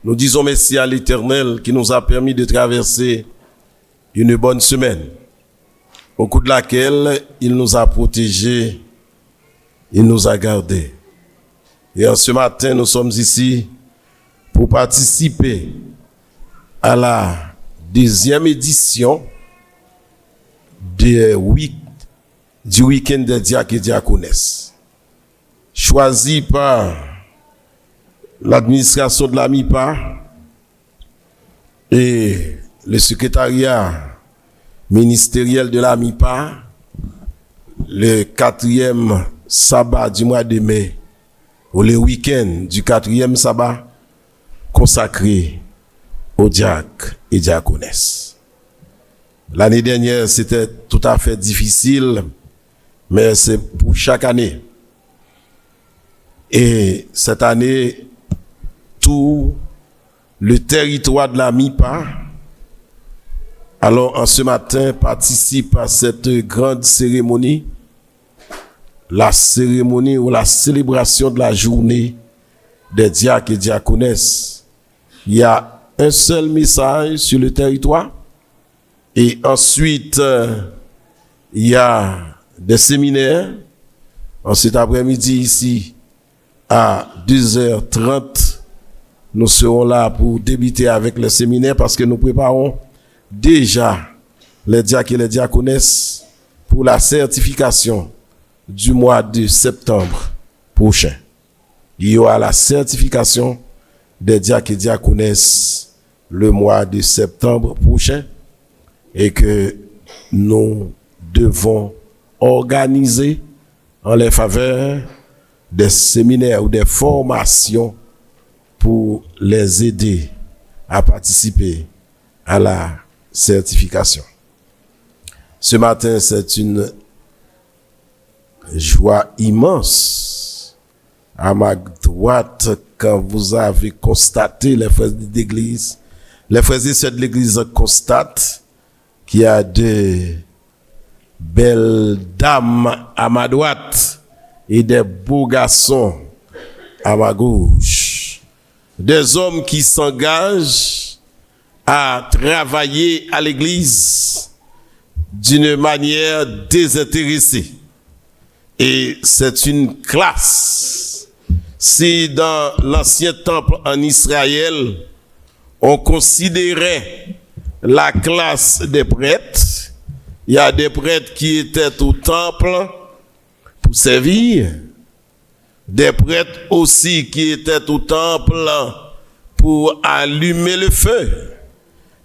Nous disons merci à l'Éternel qui nous a permis de traverser une bonne semaine, au cours de laquelle il nous a protégés, il nous a gardés. Et en ce matin, nous sommes ici pour participer à la deuxième édition du week-end des diacres et diaconesses, choisi par l'administration de la MIPA et le secrétariat ministériel de la MIPA, le 4e sabbat du mois de mai, ou le week-end du 4e sabbat, consacré aux diacres et diaconesses. L'année dernière, c'était tout à fait difficile, mais c'est pour chaque année. Et cette année, tout le territoire de la MIPA, alors en ce matin, participe à cette grande cérémonie, la cérémonie ou la célébration de la journée des diacres et diaconesses. Il y a un seul message sur le territoire, et ensuite il y a des séminaires. En cet après-midi ici, à 2h30, nous serons là pour débuter avec le séminaire parce que nous préparons déjà les diacres et les diaconesses pour la certification du mois de septembre prochain. Il y aura la certification des diacres et diaconesses le mois de septembre prochain et que nous devons organiser en leur faveur des séminaires ou des formations pour les aider à participer à la certification. Ce matin, c'est une joie immense à ma droite quand vous avez constaté, les frères d'église, les frères et sœurs de l'église constatent qu'il y a de belles dames à ma droite et des beaux garçons à ma gauche. Des hommes qui s'engagent à travailler à l'église d'une manière désintéressée. Et c'est une classe. Si dans l'ancien temple en Israël, on considérait la classe des prêtres, il y a des prêtres qui étaient au temple pour servir, des prêtres aussi qui étaient au temple pour allumer le feu,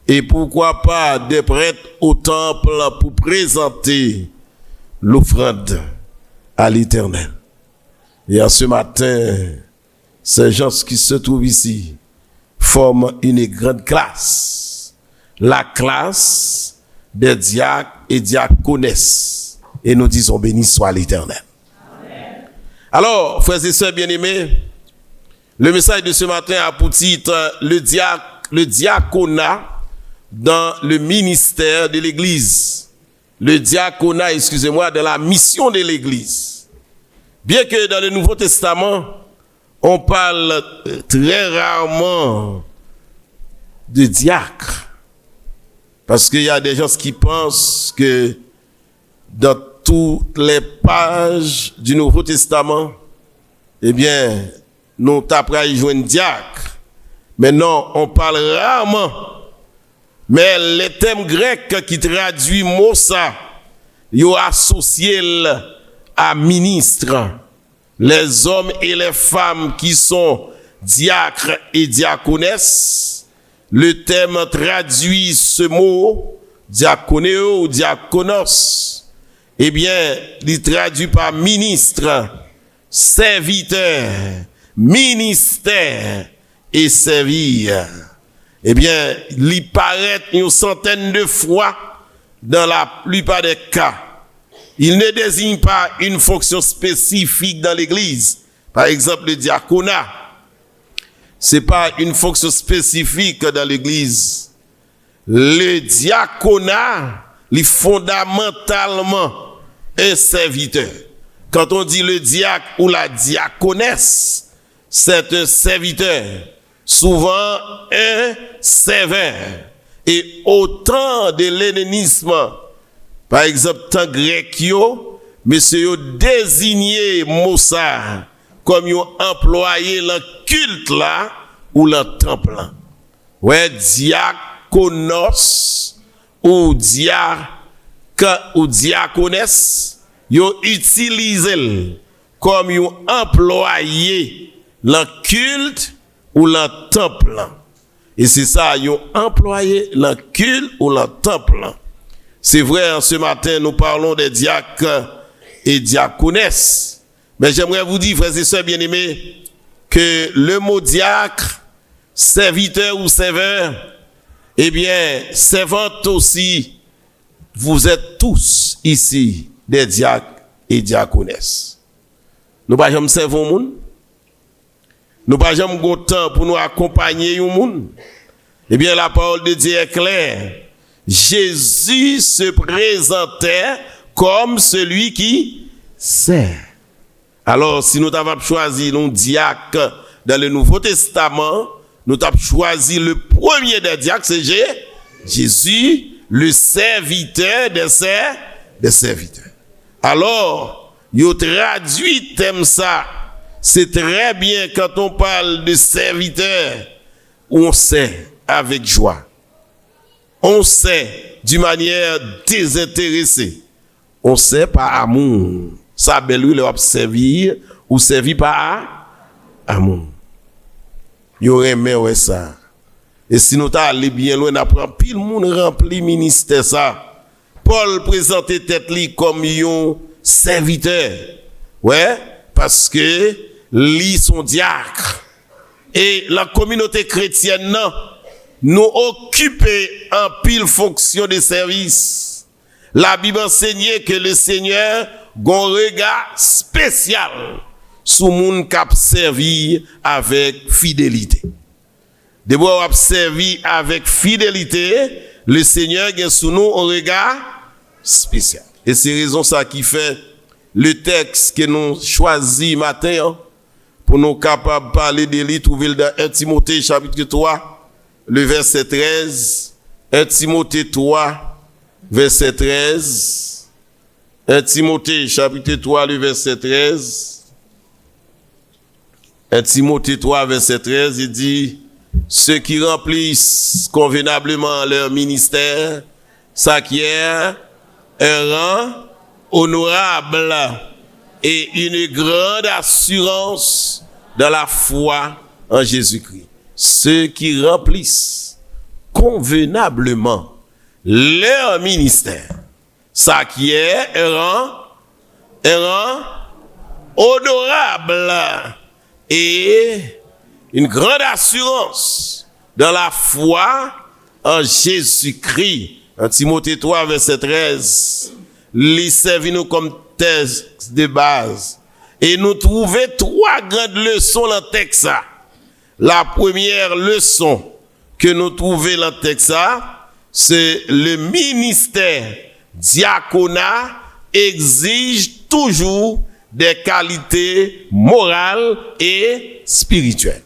et pourquoi pas des prêtres au temple pour présenter l'offrande à l'Éternel. Et en ce matin, ces gens qui se trouvent ici forment une grande classe, la classe des diacres et diaconesses. Et nous disons béni soit l'Éternel. Amen. Alors, frères et sœurs bien-aimés, le message de ce matin a pour titre le diaconat dans le ministère de l'Église. Le diaconat, de la mission de l'Église. Bien que dans le Nouveau Testament, on parle très rarement de diacre. Parce qu'il y a des gens qui pensent que dans toutes les pages du Nouveau Testament, eh bien, nous t'apprends à y jouer un diacre. Mais non, on parle rarement. Mais les thèmes grecs qui traduisent mot ça, ils ont associé à ministre. Les hommes et les femmes qui sont diacres et diaconesses, le thème traduit ce mot, diaconéo ou diaconos, eh bien, il traduit par ministre, serviteur, ministère et servir. Eh bien, il paraît une centaine de fois dans la plupart des cas. Il ne désigne pas une fonction spécifique dans l'Église. Par exemple, le diaconat. C'est pas une fonction spécifique dans l'Église. Le diaconat, il est fondamentalement un serviteur. Quand on dit le diacre ou la diaconesse, c'est un serviteur. souvent un serveur. Et au temps de l'hellénisme, par exemple, temps grec, monsieur yo désigné Moussa comme yo employé le culte là ou le temple là. Ouais, diaconos ou diaconesse, yo utilisé comme yo employé le culte ou le temple. Et c'est ça, ils ont employé le culte ou le temple. C'est vrai, ce matin, nous parlons des diacres et diaconesses. Mais j'aimerais vous dire, frères et sœurs bien-aimés, que le mot diacre, serviteur ou serveur, eh bien, servante aussi, vous êtes tous ici des diacres et diaconesses. Nous pas jamais servir au monde. Nous pas jamais de temps pour nous accompagner au monde. Eh bien, la parole de Dieu est claire. Jésus se présentait comme celui qui sert. Alors, si nous avons choisi nos diacres dans le Nouveau Testament, nous avons choisi le premier des diacres, c'est Jésus, le serviteur des serviteurs. Alors, il traduit thème ça. C'est très bien quand on parle de serviteur, on sait avec joie. On sait d'une manière désintéressée. On sait par amour. Ça belle lui le servir ou servi par amour. Il y aurait aimé ça. Et si nous allons bien loin, apprend pile monde rempli ministère ça. Paul présentait tête li comme un serviteur. Ouais, parce que lui son diacre. Et la communauté chrétienne non, nous occuper en pile fonction de service. La Bible enseigne que le Seigneur a un regard spécial sur moun qui a servi avec fidélité. De voir a servi avec fidélité, le Seigneur a sur nous un regard spécial. Et c'est raison ça qui fait le texte que nous choisi matin pour nous capables de parler de lui, trouver dans 1 Timothée chapitre 3, le verset 13. 1 Timothée 3, verset 13. 1 Timothée chapitre 3, le verset 13. 1 Timothée 3, verset 13, il dit, ceux qui remplissent convenablement leur ministère s'acquièrent un rang honorable et une grande assurance dans la foi en Jésus-Christ. Ceux qui remplissent convenablement leur ministère s'acquièrent un rang honorable et une grande assurance dans la foi en Jésus-Christ. En Timothée 3, verset 13, les servit nous comme texte de base. Et nous trouvons trois grandes leçons dans le texte. La première leçon que nous trouvons dans le texte, c'est le ministère diaconat exige toujours des qualités morales et spirituelles.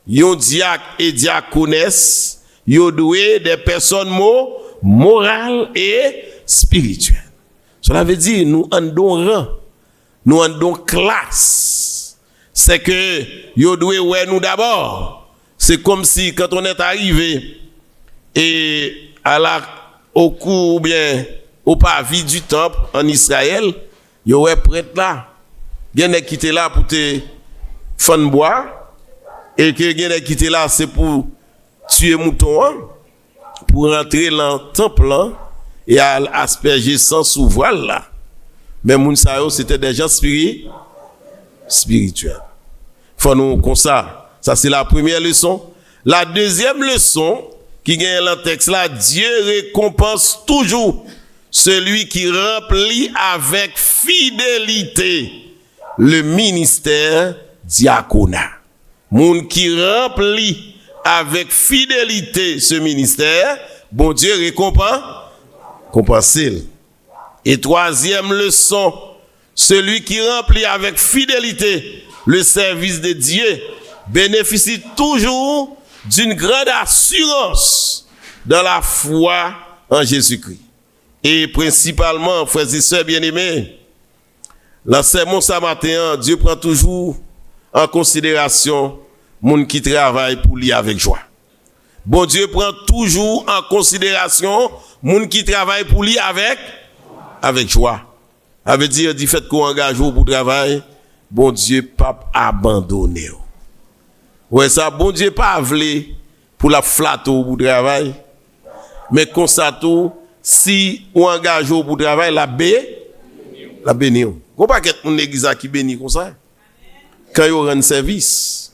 Yon diacre et diaconesse, yon doué des personnes morales et spirituelles. Cela veut dire, nous andons rang, nous andons classe. C'est que, yon doué ouais nous d'abord. C'est comme si, quand on est arrivé, et au cours, ou bien, au parvis du temple, en Israël, yon ouais prêtre là. Gen est quitté là pour te fan bois. Et que gen est quitté là, c'est pour tuer mouton, pour rentrer dans le temple et à asperger sans sous voile là. Mais moun sa yo, c'était des gens spirituels. Faut nous comme ça. Ça c'est la première leçon. La deuxième leçon qui gagne dans le texte là, Dieu récompense toujours celui qui remplit avec fidélité le ministère diaconat. Moun qui remplit avec fidélité ce ministère, bon Dieu récompense. Et troisième leçon, celui qui remplit avec fidélité le service de Dieu, bénéficient toujours d'une grande assurance dans la foi en Jésus-Christ. Et principalement, frères et sœurs bien-aimés, dans ce sermon ce matin, Dieu prend toujours en considération moun qui travaille pour lui avec joie. Bon Dieu prend toujours en considération moun qui travaille pour lui avec joie. Ça veut dire du fait qu'on engage pour travail, bon Dieu pas abandonné. Ouais ça, bon Dieu pas voulu pour la flatter pour travail, mais comme ça tout, si on engage pour travail, la béni. Qu'on pas qu'être une église qui bénit comme ça. Quand il rend service,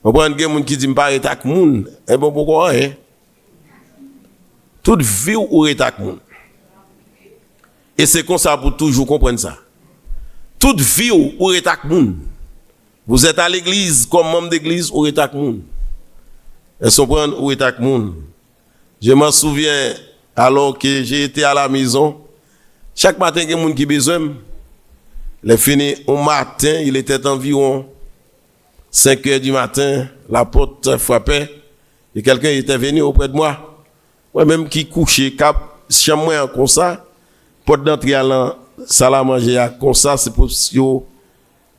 on prend des gens qui disent pas être avec moun, et bon pourquoi hein? Toute vie ou est avec moun. Et c'est comme ça pour toujours comprendre ça. Toute vie ou est avec moun. Vous êtes à l'église comme membre d'église ou est avec moun. Et sont prendre ou est avec moun. Je m'en souviens alors que j'ai été à la maison, chaque matin il y a des gens qui besoin. Les fini au matin, il était environ 5 heures du matin, la porte frappait et quelqu'un était venu auprès de moi. Moi-même qui couchais, chambre comme ça, porte d'entrée à la salle à manger comme ça, c'est pour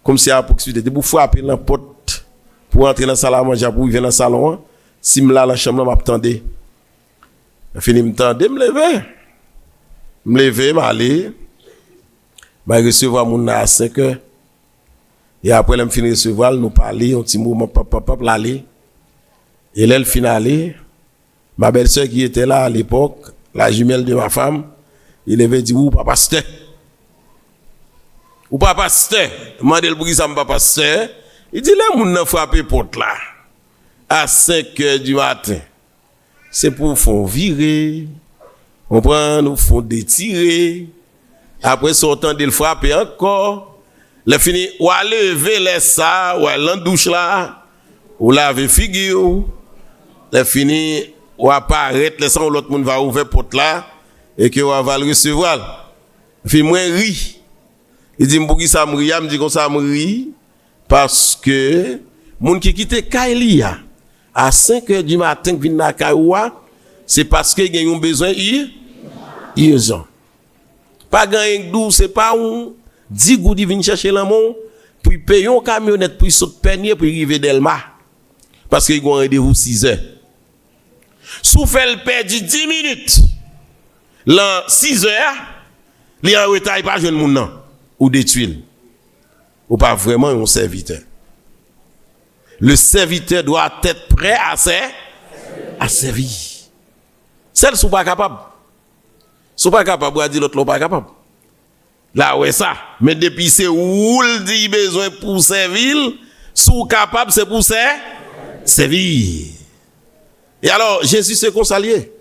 comme si à proximité. Pour frapper la porte pour entrer dans la salle à manger, pour venir dans le salon, si me là la chambre m'attendait. Je finis me tendre, me lever, m'aller. Je recevoir mon à 5 heures. Et après, je finis de recevoir, nous parler, un petit moment, papa, l'aller. Et là, le final, ma belle-sœur qui était là à l'époque, la jumelle de ma femme, il avait dit, ou papa c'était. Ou papa c'était. Demandez le bruit, ça me papa c'était. Il dit, là, mon a frappé porte là. À 5 heures du matin. C'est pour faire virer. On prend, nous font détirer. Après, sortant de le frapper encore. Le fini, ou à lever les ça, ou à l'endouche là, ou laver figure. Le fini, ou apparaître, les sang, l'autre monde va ouvrir porte là, et que on va le recevoir. Puis moi, ri. Il dit, m'bouki ça me ri, me dit comme ça me ri, parce que, moun qui quitte Kailia, à 5 heures du matin, qui vient à Kaioua, c'est parce qu'il y a un besoin urgent. Pas gagner d'où, c'est pas un 10 goudi viennent chercher l'amour, puis payer une camionnette pour sauter panier pour arriver Delma. Parce qu'ils ont un rendez-vous 6 heures. Sous fait le perdu 10 minutes, là 6 heures, il en retard pas jeune moun nan, ou des tuiles. Ou pas vraiment un serviteur. Le serviteur doit être prêt à servir. Celle sont pas capable. Sont pas capable de dire l'autre pas capable. Là ouais ça, mais depuis c'est où il dit besoin pour servir, sont capable c'est pour servir. Et alors Jésus s'est consalié.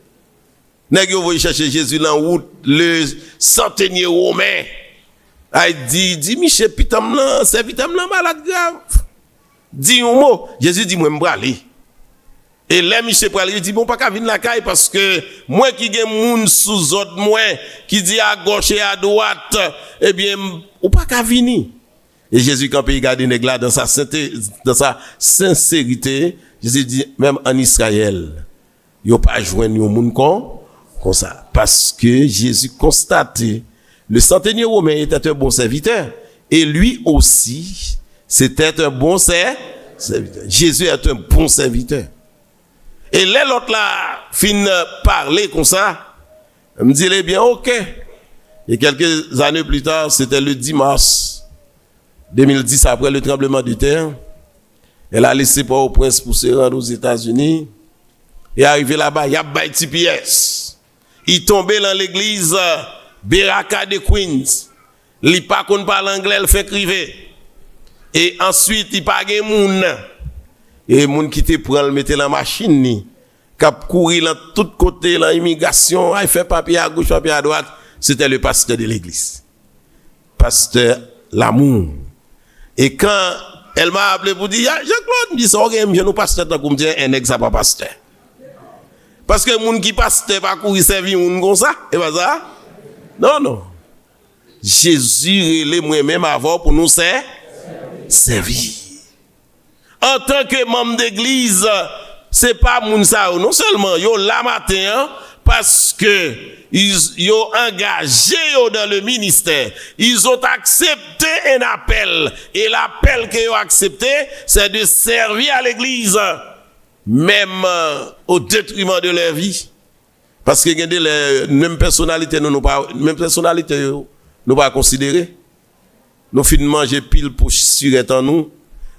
Nèg yo voye chercher Jésus dans route le centenier romain. Il dit Michel pitam là, servitam là malade grave. Dis un mot, Jésus dit moi m'braler. Et là, Michel Pralé dit, bon, pas qu'à venir la caille parce que moi qui ai moun sous autre moi, qui dit à gauche et à droite, eh bien, ou pas qu'à venir. Et Jésus, quand il regarde nèg là dans sa sincérité, Jésus dit, même en Israël, il n'y a pas joindre un moun comme ça. Parce que Jésus constatait, le centenier romain était un bon serviteur. Et lui aussi, c'était un bon serviteur. Jésus est un bon serviteur. Et là, l'autre là, fin parler comme ça, me dit, eh bien, ok. Et quelques années plus tard, c'était le 10 mars 2010, après le tremblement de terre. Elle a laissé Port-au-Prince pour se rendre aux États-Unis. Et arrivé là-bas, il y a Baiti pièce. Il tombait dans l'église Beraka de Queens. Il pas qu'on parle anglais, il fait criver. Et ensuite, il pas de moun. Et moun qui te prend le mettre dans la machine ni cap courir dans tous côtés dans l'immigration, il fait papier à gauche, papier à droite, c'était le pasteur de l'église. Pasteur l'amour. Et quand elle m'a appelé pour dire Jean-Claude, dit ça je nous pasteur tant comme dire un ex pas pasteur. Parce que moun qui pasteur pas courir servir moun comme ça, et pas ça. Non. Jésus relé moi-même avant pour nous servir. En tant que membre d'église, c'est pas moun sa ou, non seulement yo la matin, parce que ils ont engagé dans le ministère, ils ont accepté un appel, et l'appel qu'ils ont accepté, c'est de servir à l'église, même au détriment de leur vie. Parce que les mêmes personnalités, nous pas considérer. Nous finissons manger pile pour surette en nous,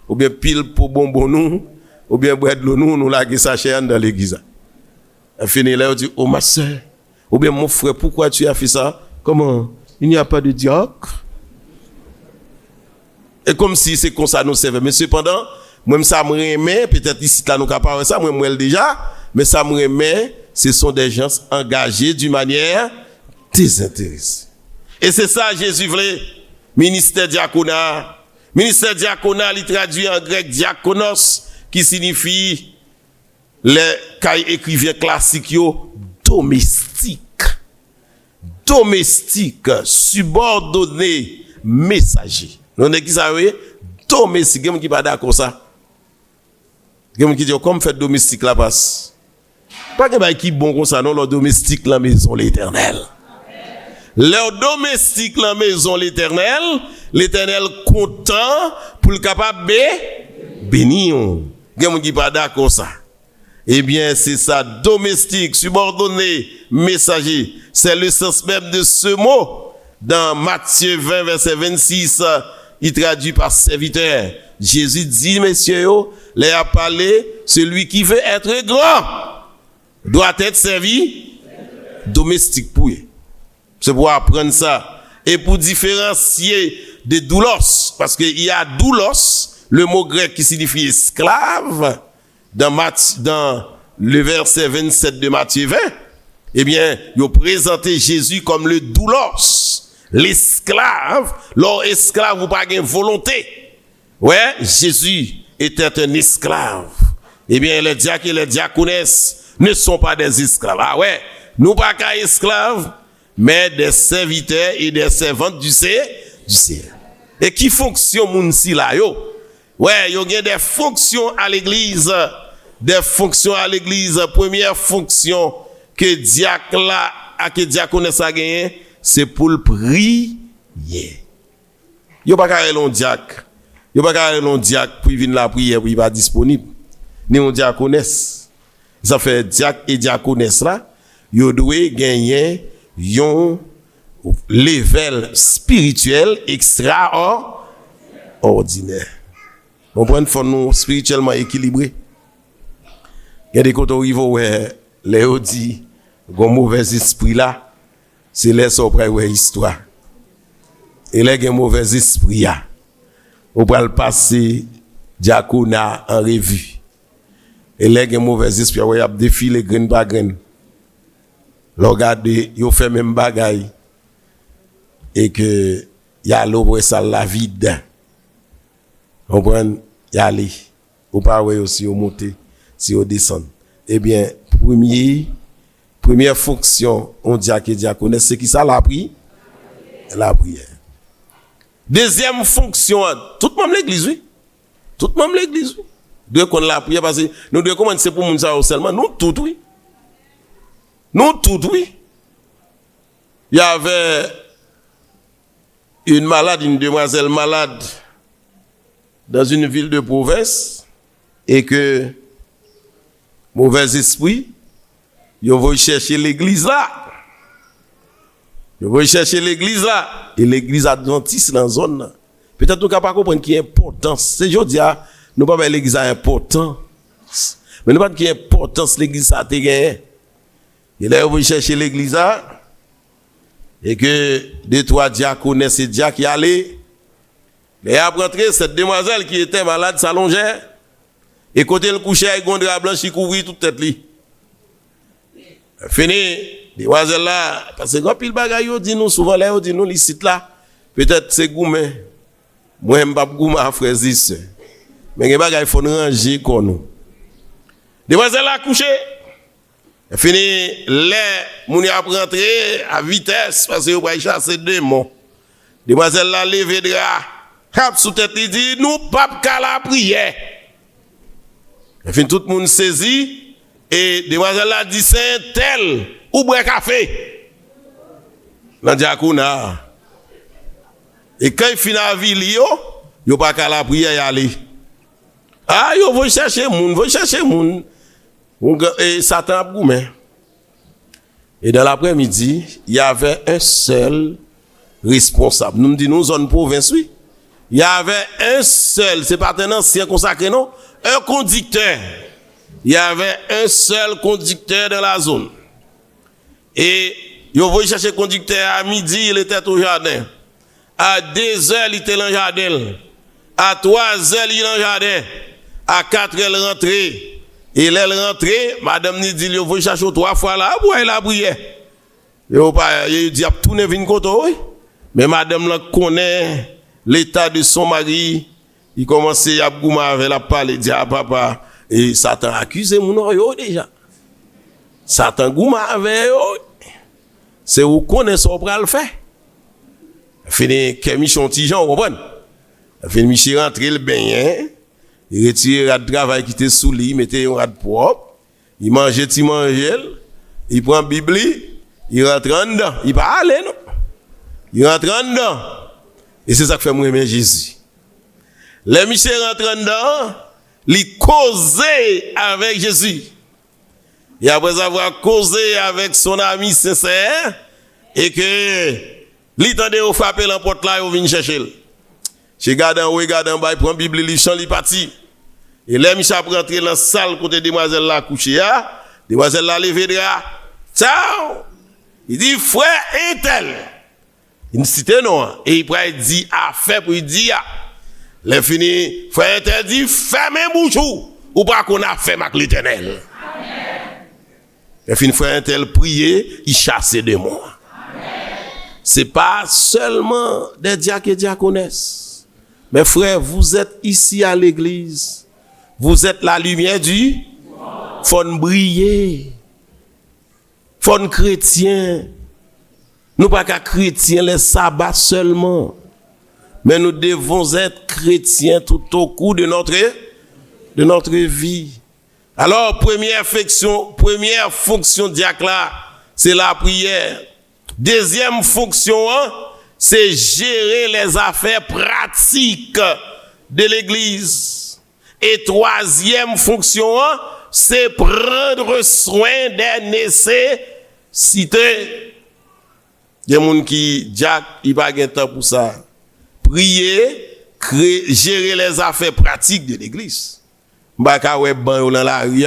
ou bien pile pour bonbon nous, ou bien boire de l'eau nous laguer ça dans l'église. Et fini là, on dit, oh ma soeur, ou bien mon frère, pourquoi tu as fait ça? Comment? Il n'y a pas de diacre. Et comme si c'est comme ça nous servait. Mais cependant, moi ça me remet, peut-être ici là nous capable ça, moi déjà, mais ça me remet, ce sont des gens engagés d'une manière désintéressée. Et c'est ça Jésus voulait. Ministère diaconat. Ministère diaconat, il traduit en grec diakonos, qui signifie les écrivains classiques domestique. Domestique, subordonné, messager. Nous qui ça oui? Domestique, quelqu'un qui pas d'accord ça. Quelqu'un qui dit comme fait domestique la passe. Pas que qui bon comme ça non, le domestique la maison l'Éternel. Leur domestique la maison l'Éternel content pour le capable de bénir. Quelqu'un qui pas d'accord ça. Eh bien, c'est ça, domestique, subordonné, messager. C'est le sens même de ce mot. Dans Matthieu 20, verset 26, il traduit par serviteur. Jésus dit, messieurs, les a parlé, celui qui veut être grand doit être servi domestique pour eux. C'est pour apprendre ça. Et pour différencier des doulos, parce qu'il y a doulos, le mot grec qui signifie esclave, dans le verset 27 de Matthieu 20, eh bien, ils ont présenté Jésus comme le doulos, l'esclave. Leur esclave, vous pas de volonté. Ouais, Jésus était un esclave. Eh bien, les diacres et les diaconesses ne sont pas des esclaves. Ah ouais, nous pas qu'à esclaves, mais des serviteurs et des servantes du ciel. Et qui fonctionne moun si là yo? Ouais, il y a des fonctions à l'église. Des fonctions à l'église. Première fonction que diacre là, que diaconesse a gagné, c'est pour le prier. Yo pas carré long diacre. Yo pas carré long diacre pour venir la prière, il pas disponible. Ni on diaconesse. Ça fait diacre et diaconesse là, yo doit gagner yon level spirituel extraordinaire. On prend faut nous spirituellement équilibré. Il y a des côtés où il faut les dit gon mauvais esprit là, c'est les so près ouais histoire. Et les gen mauvais esprit là, on va le passer diaconat en revue. Et les gen mauvais esprit ouais y a défilé grain par grain. Regardez, yo fait même bagaille et que y a l'eau ça la vide. On prend y aller. Ou pas ouais aussi au monter, si on descend. Eh bien, première fonction on diacre et diaconesse c'est qui ça la prière. La prière. Deuxième fonction, tout le monde l'église oui. Tout le monde l'église oui. De qu'on la prière parce que nous devons commencer pour moun ça seulement nous tout oui. Nous tout oui. Il y avait une demoiselle malade dans une ville de province et que mauvais esprit, ils vont chercher l'église là. Ils vont chercher l'église là et l'église adventiste dans la zone là. Peut-être nous ne pouvons pas comprendre qui est important. C'est je dis nous pas l'église important. Mais nous pas qui est importance l'église ça te gagné. Et là, vous cherchez l'église et que deux, trois diaconesses et diacres qui allaient. Et après entrer, cette demoiselle qui était malade s'allongeait. Et côté le coucher, avec un drap blanc qui couvrit toute tête. Fini, demoiselle là, parce que quand pile bagaille, dit nous souvent là, dit nous, les sites là, peut-être c'est gourmet. Moi, je ne suis pas gourmet à frère Zis. Mais les bagaille, il faut nous ranger comme nous. Demoiselle là, couché. Fini, les moun a rentré à vitesse parce que vous va chasser démon. Demoiselle la levé drap, cap sous tête dit nous pas qu'à la prière. Et fin tout le monde saisi et demoiselle là dit c'est tel ou boire café. Dans diacouna. Et quand il finit la ville yo pas qu'à la prière y aller. Ah yo veut chercher moun, et Satan a goumé. Et dans l'après-midi, il y avait un seul responsable. Nous disons nous zone province oui. Il y avait un seul, c'est pas un ancien consacré non, un conducteur. Il y avait un seul conducteur dans la zone. Et il voulait chercher le conducteur à midi, il était au jardin. À 2 heures, il était dans le jardin. À 3 heures, il est dans le jardin. À 4 heures, il rentrait. Et elle rentrée, madame ni dit, il faut chercher 3 fois là, pour elle a prié. Il dit, tout ne vient contre oui. Mais madame là connaît l'état de son mari. Il commençait à goumer avec la parole, il dit, ah papa, et Satan accuse mon oreille déjà. Satan goume avec eux. C'est où connaît ce qu'on le faire. Fini que Michon Tijan, vous comprenez? Fini Michel rentrer le bain, il retire le travail qui était sous lui, il mettait un rat propre, il mangeait, il prend la Bible, il rentre en dedans, il va aller non? Il rentre en dedans. Et c'est ça que fait moi aimer Jésus. Les Michel rentre en dedans, il causait avec Jésus. Et après avoir causé avec son ami sincère, et que l'itendé au frapper l'emporte là, il vient chercher. Je regarde en bas, il prend la Bible, il chante, il parti. Et là, Michel rentre dans la salle côté demoiselle là couchée, demoiselle là levé de là. Ciao! Il dit, frère un tel. Il ne cite non. Et il dit, affaire pour il dire, les fini, frère un tel dit, fermez bouche ou pas qu'on a fait avec l'Éternel. Et fin frère un tel prier, il chasse des moi. C'est pas seulement des diacres et diaconesses. Mais frère, vous êtes ici à l'église. Vous êtes la lumière du faut briller. Faut chrétien. Nous pas qu'à chrétiens les sabbats seulement. Mais nous devons être chrétiens tout au cours de notre vie. Alors, première fonction diacre là, c'est la prière. Deuxième fonction, c'est gérer les affaires pratiques de l'église. Et troisième fonction, c'est prendre soin des nécessités. Il y a des gens qui disent, il n'y a pas de temps pour ça. Prier, gérer les affaires pratiques de l'église. Ou pas qu'à ouais ban dans la rue,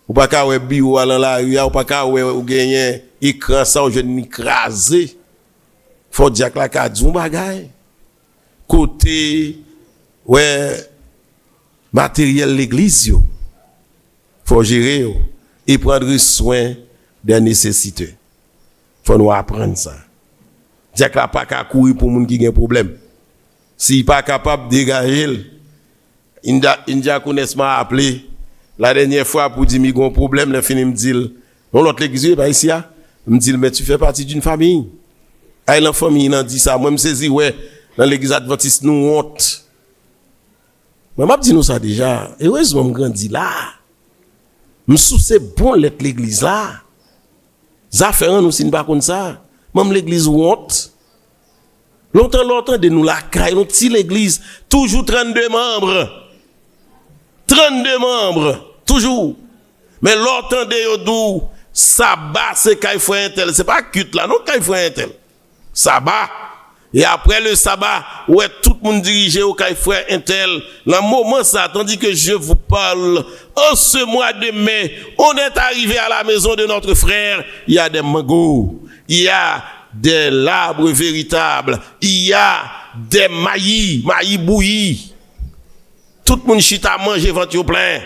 ou pas qu'à ouais bureau dans la rue, ou pas qu'à ouais ou gagner écran ça ou jeune écrasé. Faut dire que la cadou bagay. Côté ouais matériel l'église yo. Faut gérer yo et prendre soin des nécessités. Faut nous apprendre ça. Dire que la pas qu'à courir pour moun qui gen problème. Si pas capable de dégager India connaisse m'a appelé la dernière fois pour dire qu'il y a un problème, le fini me dit non l'autre l'église pas ici me dit mais tu fais partie d'une famille. Ah la famille il dit ça moi me saisi ouais dans l'église adventiste nous honte. Mais m'a dit nous ça déjà heureusement me grandi là. Me sou c'est bon l'être l'église là. Ça fait nous si pas comme ça. Même l'église honte. Longtemps de nous la caille, nous petit l'église toujours 32 membres. 32 membres, toujours. Mais l'autre de yodou, sabbat, c'est qu'il faut un tel. C'est pas culte là, non, qu'il faut un tel. Sabbat. Et après le sabbat, ouais, tout le monde dirigé au qu'il faut un tel. Le moment ça, tandis que je vous parle, en ce mois de mai, on est arrivé à la maison de notre frère, il y a des mangos, il y a des labres véritables, il y a des maillis bouillis. Tout le monde chita manger ventre plein.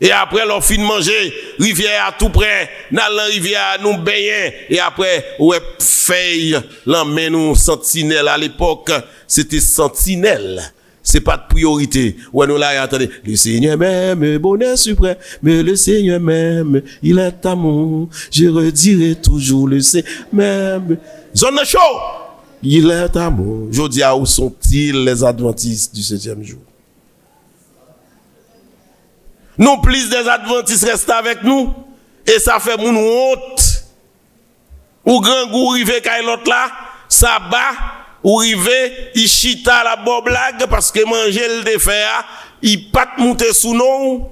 Et après, l'on fin de manger, rivière à tout près, dans la rivière, nous baigner. Et après, ouais, feuille, l'emmène nous sentinelle. À l'époque, c'était sentinelle. C'est pas de priorité. Ouais, nous là, attendez. Le Seigneur m'aime, bonheur suprême. Mais le Seigneur m'aime, il est amour. Je redirai toujours le Seigneur m'aime. Zone chaud. Il est amour. Je dis à où sont-ils les adventistes du 7e jour? Nous plus des adventistes restent avec nous et ça fait mon honte. Ou grand goût rive kay l'autre là, ça bat ou rive il chita la bonne blague parce que manger le défait, il pas monter sous nous.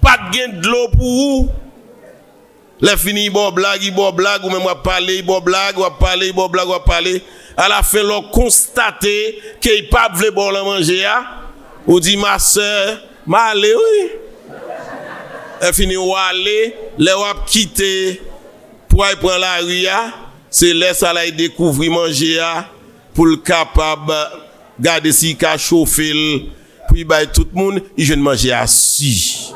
Pas de gain de l'eau pour vous. Les fini bon blague, ou même parler, bon blague, ou parler. À la fin, l'on constater qu'il pas veut bon la manger, ou dit ma soeur, ma allez, oui. Elle finit ou aller, les wap quitter, pour aller prendre la rue, c'est laisse à la découvrir manger, pour le capable, garder si ka chauffer, puis bah tout le monde, il jeune manger assis.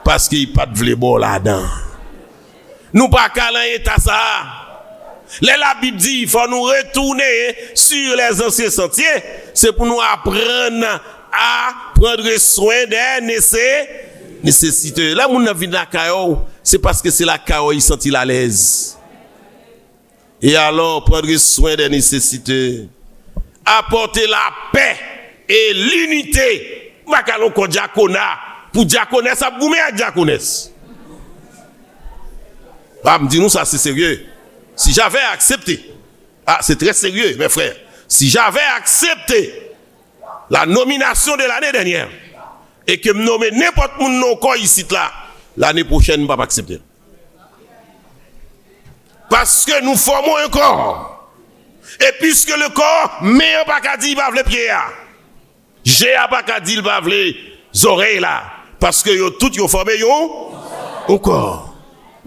Parce qu'il n'y a pas de vlebo là-dedans. Nous pas qu'à l'état ça. La Bible dit il faut nous retourner sur les anciens sentiers. C'est pour nous apprendre à prendre soin des nécessités. Là, mon vie de la caillou, c'est parce que c'est la caillou qui sentit à l'aise. Et alors, prendre soin des nécessités. Apporter la paix et l'unité. Makalon ko diaconat. Pour diaconesse, ça boumé à diaconesse. Ah, me dis-nous ça, c'est sérieux. Si j'avais accepté, c'est très sérieux, mes frères. Si j'avais accepté la nomination de l'année dernière et que me nommer n'importe mon nom corps ici là, l'année prochaine, je ne vais pas accepter. Parce que nous formons un corps. Et puisque le corps, mais un pas qu'à dire, il va les pieds. J'ai un pas qu'à dire, il va les oreilles là. Parce que yo tout yo formé yo encore.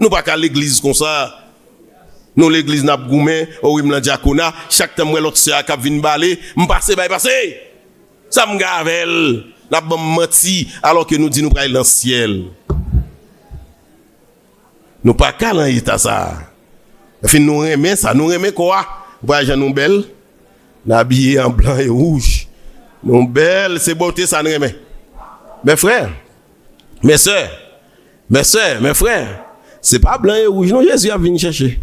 Nous pas qu'à l'église comme ça. Nous l'église n'a goumé, ou im la diaconat, chaque temps l'autre sœur qui vinn balé, m'passer bay passer. Ça m'gavel, n'a pas menti alors que nous dit nous pral dans le ciel. Nous pas qu'à dans état ça. Fin nous aimer ça, nous aimer quoi? Voyage nous belle, habillé en blanc et rouge. Nous belle, c'est beauté ça nous aimer. Mes frères, mes sœurs, mes frères, c'est pas blanc et rouge, non, Jésus a venu chercher.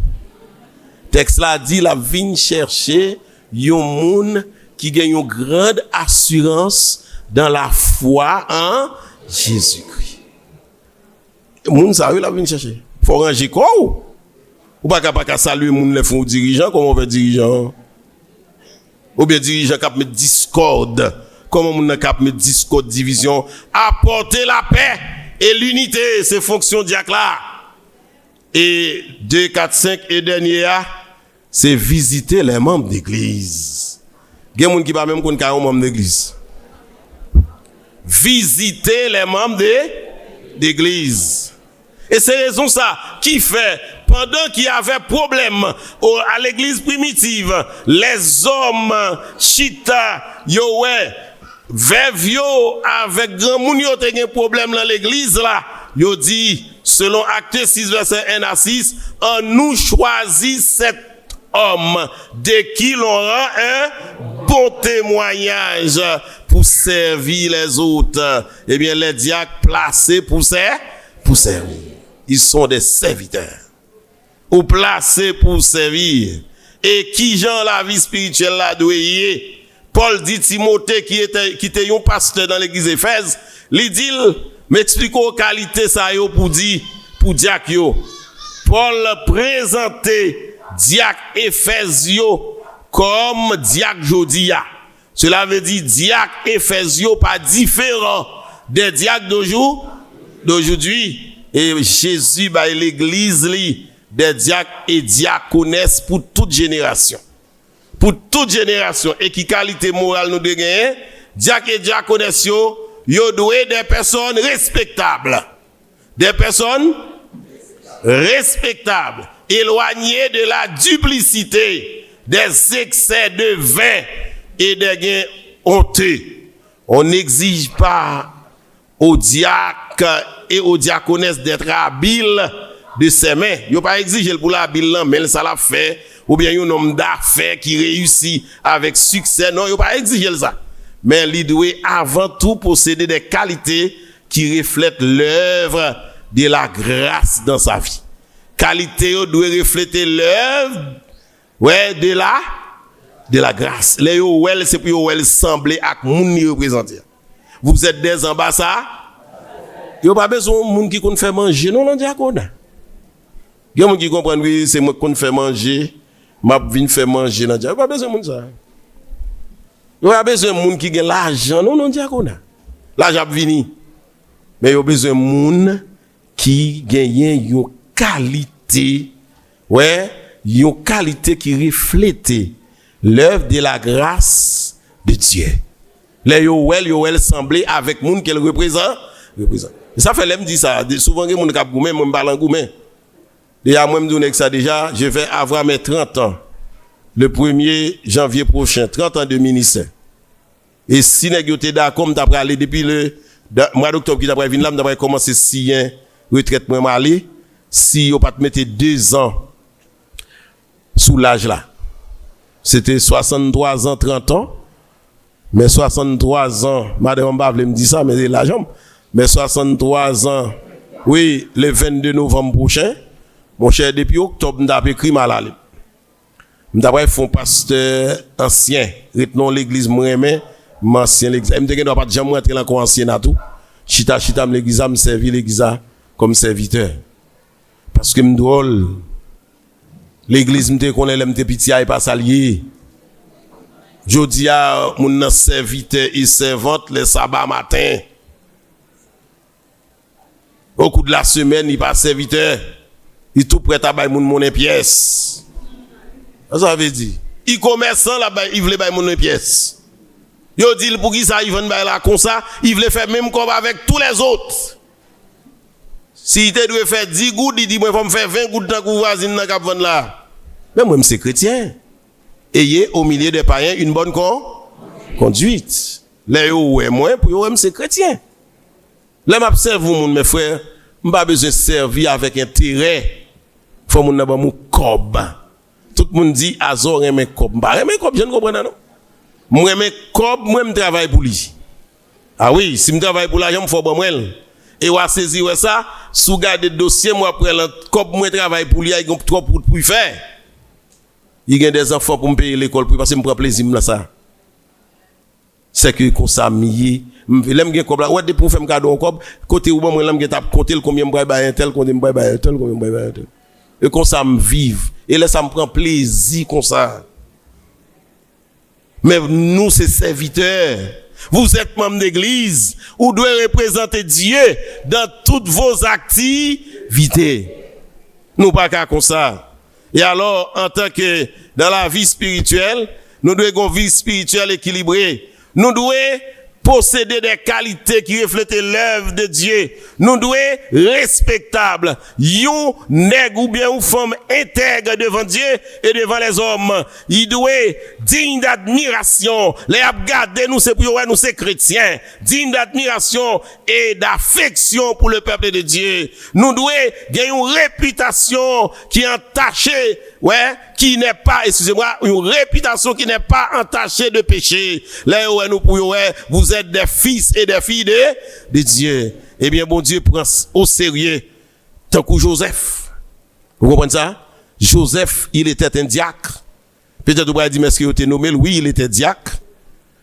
Texte là dit, la vient chercher yon moun qui gagne une grande assurance dans la foi en Jésus-Christ. Moun ça la vient chercher. Faut ranger quoi ou pas saluer moun les font dirigeants comme on veut dirigeant. Ou bien dirigeant qui met discorde. Comment on cap met discorde division, apporter la paix et l'unité, c'est fonction diacre là. Et 2, 4, 5 et dernier, c'est visiter les membres d'église. Il y a des gens qui ne savent même pas qu'on est membre d'église. Visiter les membres d'église. Et c'est raison ça qui fait, pendant qu'il y avait problème à l'église primitive, les hommes, chita, yoé, veuve yo avec grand moun yo te gen problème dans l'église là, yo dit selon Actes 6 verset 1 à 6, on nous choisit 7 hommes de qui l'on rend un bon témoignage pour servir les autres. Eh bien les diacres placés pour servir. Ils sont des serviteurs. Ou placés pour servir. Et qui gens la vie spirituelle là doit y Paul dit Timothée qui était un pasteur dans l'église Éphèse, il dit m'explique aux qualités ça yo pour diacre yo. Paul présentait diacre Éphèse yo comme diacre Jodia. Cela veut dire diacre Éphèse yo pas différent des diacres d'aujourd'hui. Et Jésus ba l'église li des diacres et diaconesses pour toute génération. Pour toute génération et qui qualité morale nous de gagner, diacre et diaconesse yo doué des personnes respectables. Des personnes respectables, éloignées de la duplicité, des excès de vin et des gains honteux. On n'exige pas aux diacres et aux diaconesses d'être habiles de ses mains. Yo pas exiger pour l'habile là, mais ça l'a fait. Ou bien un homme d'affaires qui réussit avec succès. Non, yo pas exiger ça. Mais il doit avant tout posséder des qualités qui reflètent l'œuvre de la grâce dans sa vie. Qualité doit refléter l'œuvre de la de la grâce. Les well, c'est pour well sembler à moun ni représenter. Vous êtes des ambassadeurs. Yo pas besoin moun qui qu'on fait manger non non diacona. Yo moun qui comprendre que c'est moi qu'on fait manger, m'a vinn faire manger non diacona. Pas besoin moun ça. Yo pas besoin moun qui gagne l'argent non non diacona. L'argent vini. Mais yo besoin moun qui gagne une qualité, ouais, une qualité qui reflète l'œuvre de la grâce de Dieu. Les yo well semblé avec moun qu'elle représente. Et ça fait l'aime dit ça. Souvent que moun k'ap goumen, moi m'parle en goumen. Déjà moi me donne que ça déjà, je vais avoir mes 30 ans le 1er janvier prochain, 30 ans de ministère. Et si nèg yo te d'accord, m't'a aller depuis le mois d'octobre qui d'après venir là, m't'a commencer si un retraite moi aller, si yo pas te mettre 2 ans sous l'âge là. C'était 63 ans, 30 ans. Mais 63 ans, madame Mbavle me dit ça, mais la jambe. Mais 63 ans, oui, le 22 novembre prochain, mon cher, depuis octobre, m't'a écrit mal à lui. M't'a fait un pasteur ancien, retenons l'église moi-même, ancien l'église. M't'a doit pas jamais rentrer encore ancien à tout. Chita l'église, me servi l'église comme serviteur. Parce que m'drôle, l'église m'te connaît, m'te pitié et pas salier. Jodi a mon serviteur et servante le sabbat matin. Au cours de la semaine, il pas serviteur. Il tout prêt à bailler mon monnaie pièce. Ça veut dire, il commerçant là il veut bailler monnaie pièce. Yo dit pour qui ça il vend bailler là comme ça, il veut faire même comme avec tous les autres. Si il te doit faire 10 gouttes, il dit moi faut me faire 20 gouttes dans que voisine n'a qu'à vendre là. Mais moi c'est chrétien. Ayez au milieu des païens une bonne conduite. Les ou est moins pour eux c'est chrétien. Là m'observe vous mes frères, m'pas besoin servir avec intérêt. Faut mon ba mon cob. Tout le monde dit azor aimer cob. M'pas aimer cob, je ne comprends non. Moi aimer cob, moi me travaille pour lui. Ah oui, si me travaille pour l'argent, faut bon moi. Et ou a saisi ça, sous garder dossier moi après le cob moi travaille pour lui, il a trop pour faire. Il y a des enfants pour me payer l'école pour parce que me prend plaisir là ça. C'est que comme ça mié, l'aime gen cob là, ouais des pour faire me cadeau cob, côté ou moi l'aime gen t'a compter combien me bailler tel, combien me bailler tel, combien me bailler tel. Et comme ça me vive et là ça me prend plaisir comme ça. Mais nous c'est serviteurs. Vous êtes membre d'église, vous devez représenter Dieu dans toutes vos activités. Nous pas qu'à comme ça. Et alors, en tant que dans la vie spirituelle, nous devons avoir une vie spirituelle équilibrée. Nous devons posséder des qualités qui reflètent l'œuvre de Dieu. Nous devons être respectables. Yon nègre ou bien une femme intègre devant Dieu et devant les hommes. Il doit être digne d'admiration. Les abgadés, nous c'est pour nous c'est chrétiens. Digne d'admiration et d'affection pour le peuple de Dieu. Nous devons gagner une réputation qui est entachée, qui n'est pas, excusez-moi, une réputation qui n'est pas entachée de péché. Là où nous pouvons, vous êtes des fils et des filles de Dieu. Eh bien, bon Dieu prend au sérieux, tant que Joseph. Vous comprenez ça? Joseph, il était un diacre. Peut-être vous pourriez dire, mais est-ce qu'il était nommé? Oui, il était diacre.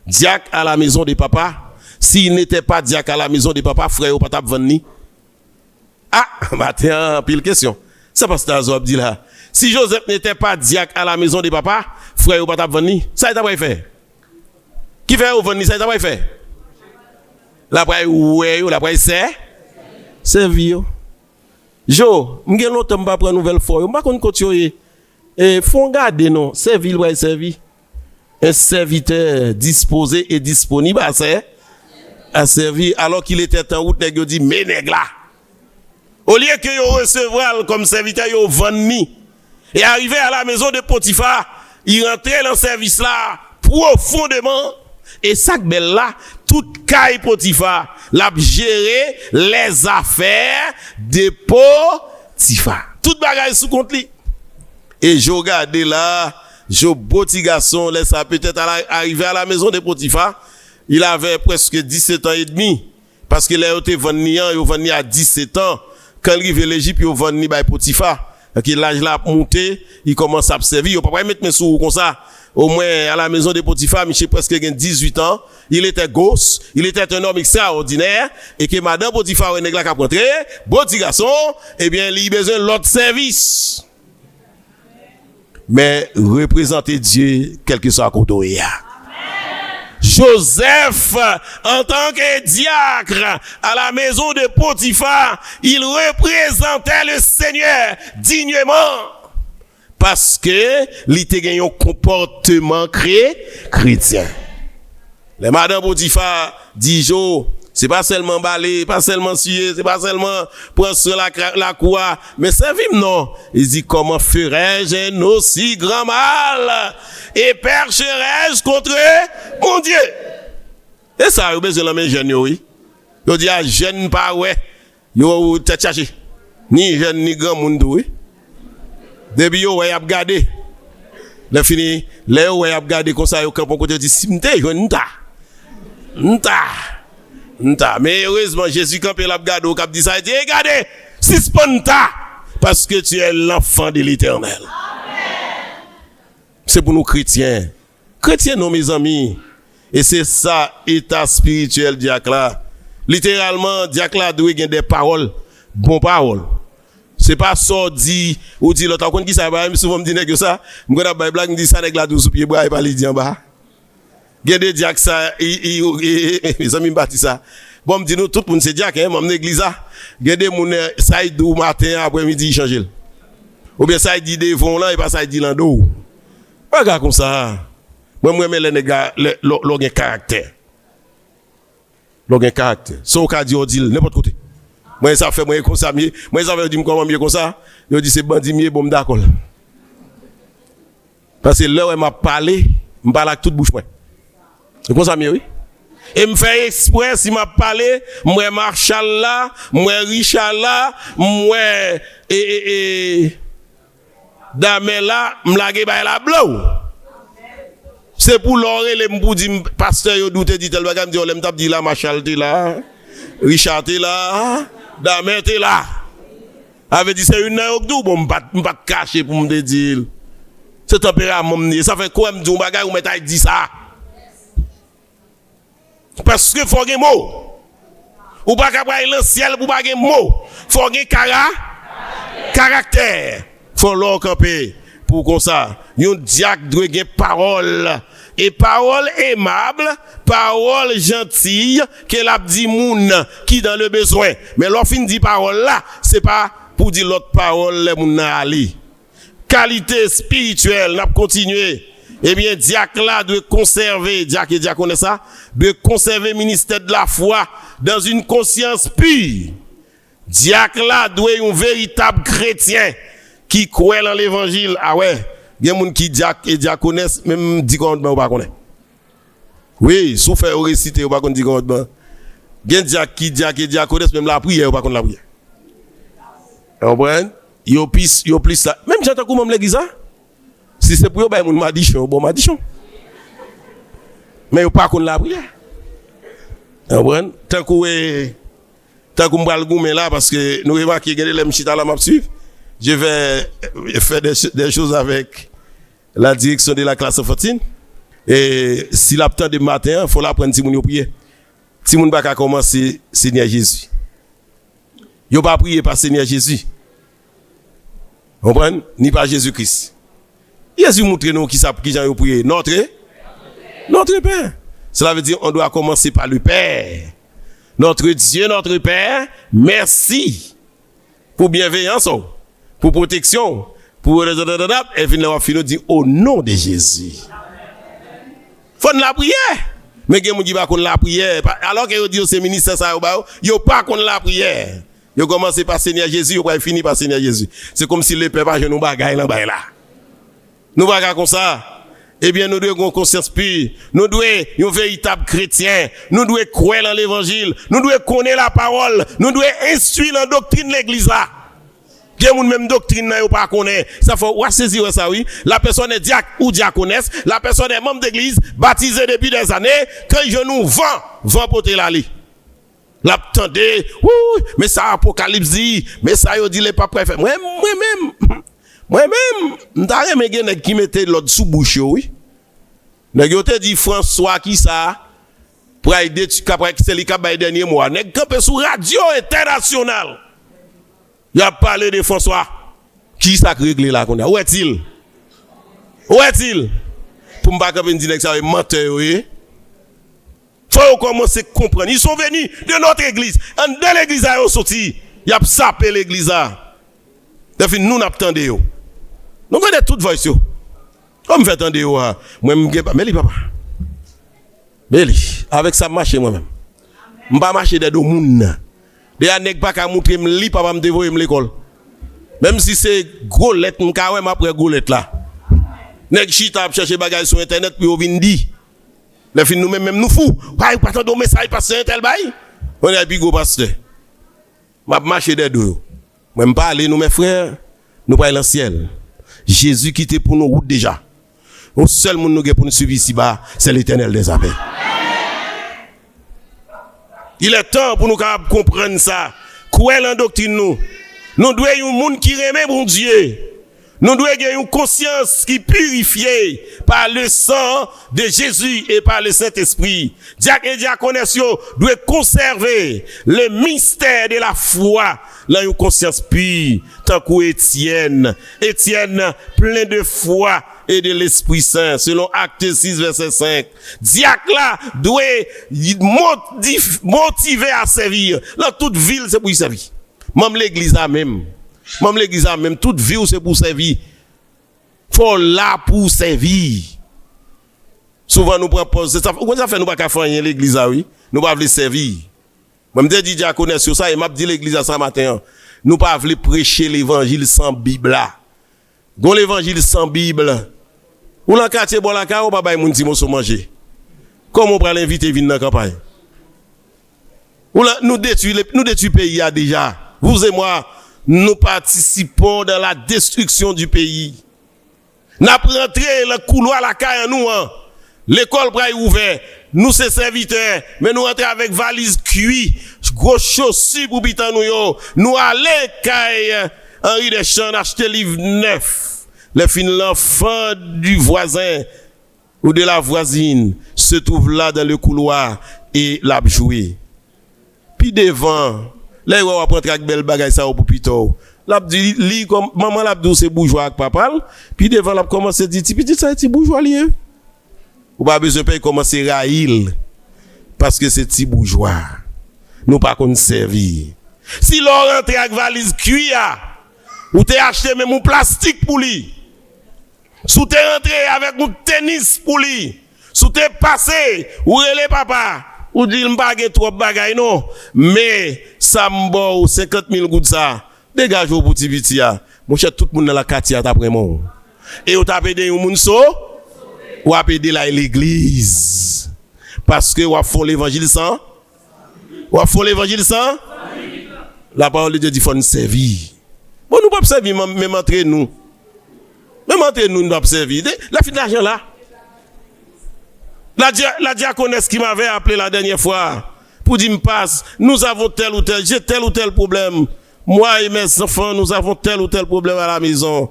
Diacre à la maison de papa. S'il n'était pas diacre à la maison de papa, frère, ou pas tap vendre. Ah, maintenant, pile question. Ça passe dans Zob dit là. Si Joseph n'était pas diacre à la maison de papa, frère, ou pas tap vendre. Ça, il t'a pas fait. Qui fait ou vendre, ça, il t'a pas fait. La praille ouais, la praille c'est vie. Jo, m'gen longtemps m'pa prendre nouvelle fois, m'pa konn continuer. Et font garder non, servir va servir. Un serviteur disposé et disponible à servir alors qu'il était en route, nèg yo dit mais nèg là. Au lieu que yo recevoir comme serviteur yo vendre et arrivé à la maison de Potiphar, il rentrait dans service là profondément. Et ça que belle là, toute caille Potiphar, l'a géré les affaires de Potiphar. Toute bagaille sous compte li. Et je regarde là, je petit garçon, laisse ça peut-être arriver à la maison de Potiphar, il avait presque 17 ans et demi. Parce que là, il était venu à 17 ans. Quand il arrive à l'Égypte, il est venu à Potiphar. Donc l'âge là monté, il commence à observer, il ne peut pas mettre mes sous comme ça. au moins à la maison de Potiphar, Michel presque 18 ans, il était gosse, il était un homme extraordinaire, et que madame Potiphar, nèg la k'ap rentré, bon petit garçon, eh bien, il a besoin de l'autre service. Mais représenter Dieu, quel que soit côté. Joseph, en tant que diacre à la maison de Potiphar, il représentait le Seigneur dignement. Parce que il était un comportement chrétien. Les madame Potiphar dit Jo, c'est pas seulement balai, pas seulement suer, c'est pas seulement prendre sur la cour, mais servir non. Il dit comment ferais-je un aussi grand mal et percherais-je contre mon Dieu. Et ça, vous besoin de la même jeune, oui. Vous dit, jeune pas, ouais. Vous t'es cherché. Ni jeune, ni grand monde, oui. Depuis, vous avez regardé. Le fini, là, vous avez regardé comme ça, vous avez côté dit, si m'te, Nta. Mais heureusement, Jésus, quand il a regardé, il a dit ça, il dit, regardez, suspends-ta, parce que tu es l'enfant de l'Éternel. C'est pour nous chrétiens. Chrétiens, non, mes amis. Et c'est ça, état spirituel, diacre là. Littéralement, diacre là doit avoir des paroles, bonnes paroles. C'est pas ça dit, ou dit l'autre, qui ça va, souvent me dit que ça, m'gona ba blague, me dit ça, nèg la dou sous pied bras, et pas li dit en bas. Gen des diacre ça, mes amis m'bati ça. Bon, me dit nous, tout le monde c'est diacre, hein, m'emmener l'église là. Gen des moun, ça y dou matin, après-midi, il change. Ou bien ça y dit devant là, et pas ça y dit l'ando. Regarde comme ça. Moi, les nègres, l'organe caractère. L'organe caractère. Son cas dit, on dit, n'importe côté. Moi, ça fait, moi, comme ça, moi, ça fait, dire comment mieux comme ça. Je dis, c'est bandit mieux, bon, d'accord. Parce que là où elle m'a parlé, je parle avec toute bouche, moi. C'est comme ça, mieux, oui. Et me fait exprès, si m'a parlé, moi, Marshall là, moi, Richard là, moi, Damel là, m'lage ba la blanc. C'est pour l'oreille, les m'bou dit, pasteur, yo doute, dit, tel bagam, dit, on l'aime tap, dit là, Marshall, t'es là, Richard, t'es là, Damel, t'es là. Avait dit, c'est une heure ou bon, m'pas cacher pour me dire. C'est tempérament, ça fait quoi, m'dit, on bagay, ou m'ta dit ça. Parce que faut un mot. Ou pas capable le ciel pour pas un mot. Faut un caractère. Faut l'en camper pour comme ça. Un diacre doit avoir parole et parole aimable, parole gentille qu'elle a dit moun qui dans le besoin. Mais l'offre dit parole là, c'est pas pour dire l'autre parole les moun na ali. Qualité spirituelle, n'a continuer. Eh bien, diacre là doit conserver, diacre et diaconesse ça, doit conserver le ministère de la foi dans une conscience pure. Diacre là doit être un véritable chrétien qui croit dans l'évangile. Ah ouais, il y a des gens qui diacre et diaconesse, même dit qu'on ne pas connaît. Oui, sauf faire réciter, on ne pas dire qu'on ne pas. Il y a des diacre et diaconesse, même la prière, on ne pas la prière. Vous comprenez? Il y a plus ça. Même j'entends comment l'église ça. Si c'est pour eux, ben, mon madichon, bon madichon. Mais ils pas qu'on la prière. Vous comprenez? Tant qu'on va le goumer là, parce que nous remarquons qu'il y a des mchita là, m'a suivre. Je vais faire des choses avec la direction de la classe 14. Et si l'abtemps de matin, il faut l'apprendre si vous prier. Si vous ne pas commencer, Seigneur Jésus. Vous ne pas prier par Seigneur Jésus. Vous comprenez? Ni par Jésus-Christ. Jésus montre nous qui j'en prier. Notre Père. Cela veut dire on doit commencer par le Père. Notre Dieu, notre Père, merci pour bienveillance, pour protection, pour et finir dire au nom de Jésus. Faut la prière. Mais quelqu'un dit pas qu'on la prière alors que dit c'est ministre ça yo pas qu'on la prière. Yo commencer par Seigneur Jésus, yo va finir par Seigneur Jésus. C'est comme si le père pas nous bagaille là là. Nous pas comme ça. Eh bien, nous devons avoir conscience pure. Nous devons être un véritable chrétien. Nous devons croire dans l'évangile. Nous devons connaître la parole. Nous devons instruire la doctrine de l'église là. Il y a même doctrine là, pas connaître. Ça faut saisir ça oui. La personne est diacre ou diaconesse. La personne est membre d'église, baptisée depuis des années. Quand je nous vend porter la lit. L'attendez, mais ça apocalypse dit, mais ça yo dit les pas préférés. Moi-même, m'ta aimé gen qui mettait l'autre sous bouche oui. Nèg yo te dit François qui ça pour aider tu capable c'est li capable dernier mois. Nèg campé sur radio internationale. Il a parlé de François. Qui ça réglé là qu'on a? Où est-il? Où est-il? Pour m'pa capable dire que ça est menteur oui. Faut commencer à comprendre. Ils sont venus de notre église. De l'église ils sont sortis. Ils a sapé l'église là. Depuis nous n'attendons yo. Nous connaissons toute voix yo. Comme fait attendre yo. Moi m'gé pas mais li papa. Mais li avec ça marcher moi-même. M'pa marcher des moun. Des nèg pas ka montrer me li papa me dévoyer me l'école. Même si c'est gros lettre m'ka ouais après gros lettre là. Nèg chita chercher bagage sur internet puis vinn di. Les filles nous-mêmes nous fous. Ouais, pas tant de message passer un tel bail. On est puis gros pasteur. M'a marcher des deux. Moi me parler nous mes frères, nous pas dans le ciel. Jésus qui était pour nous route déjà. Au seul monde nous pour nous suivre ici-bas, c'est l'Éternel des armées. Il est temps pour nous comprendre ça. Quoi en doctrine nous? Nous devons un monde qui remet bon Dieu. Nous devons avoir une conscience qui est purifiée par le sang de Jésus et par le Saint-Esprit. Diacre et diaconesse doivent conserver le mystère de la foi dans une conscience pure, tant qu'Étienne. Étienne, plein de foi et de l'Esprit Saint, selon Actes 6, verset 5. Diacre là doit motiver à servir. Dans toute ville, c'est pour y servir. Même l'église a même. Même l'église a même. Toute vie, c'est pour servir. Faut là pour servir. Souvent, nous proposons. Comment ça fait nous pas faire l'église a oui? Nous pas voulons servir. Moi, je dis à connaître sur ça et m'a dit l'église à ce matin. Nous pas voulons prêcher l'évangile sans Bible là. Gon l'évangile sans Bible. Ou dans quartier bon la ka ou pas bay moun ti moso manger. Comment on prend l'inviter venir dans campagne? Ou là nous détruit pays a déjà. Vous et moi, nous participons dans la destruction du pays. N'a rentré le couloir la caille nous hein. L'école braille ouvert, nous c'est serviteurs, mais nous rentrons avec valise cuit, gros chaussures pour bitan nous yo. Nous aller caille Henri Deschamps acheter livre neuf. Les fins l'enfant du voisin ou de la voisine se trouve là dans le couloir et l'a joué. Puis devant, là on va prendre avec belle bagaille ça au pupito. L'a dit li comme maman l'a dit c'est bourgeois avec papa. Puis devant l'a commencé à dire petit ça c'est bourgeois lié. Ou pas besoin de commencer à raïl parce que c'est petit bourgeois. Nous pas qu'on servir. Si l'on rentre avec valise cuir ou t'es acheté même un plastique pour lui. Sous t'es rentré avec un tennis pour lui. Sous t'es passé ou relé papa ou dit m'pa gen trop bagay non mais ça m'bo 50 000 gouttes ça dégage au petit petit a mon cher tout monde dans la quartier après moi et ou t'a pédé un moun so ou a pédé la l'église parce que ou a font l'évangile sans la parole de Dieu dit faut nous servir bon nous pas servir même entre nous nous doit servir la fin de l'argent là. La diaconesse qui m'avait appelé la dernière fois pour dire me passe, nous avons j'ai tel ou tel problème. Moi et mes enfants, nous avons tel ou tel problème à la maison.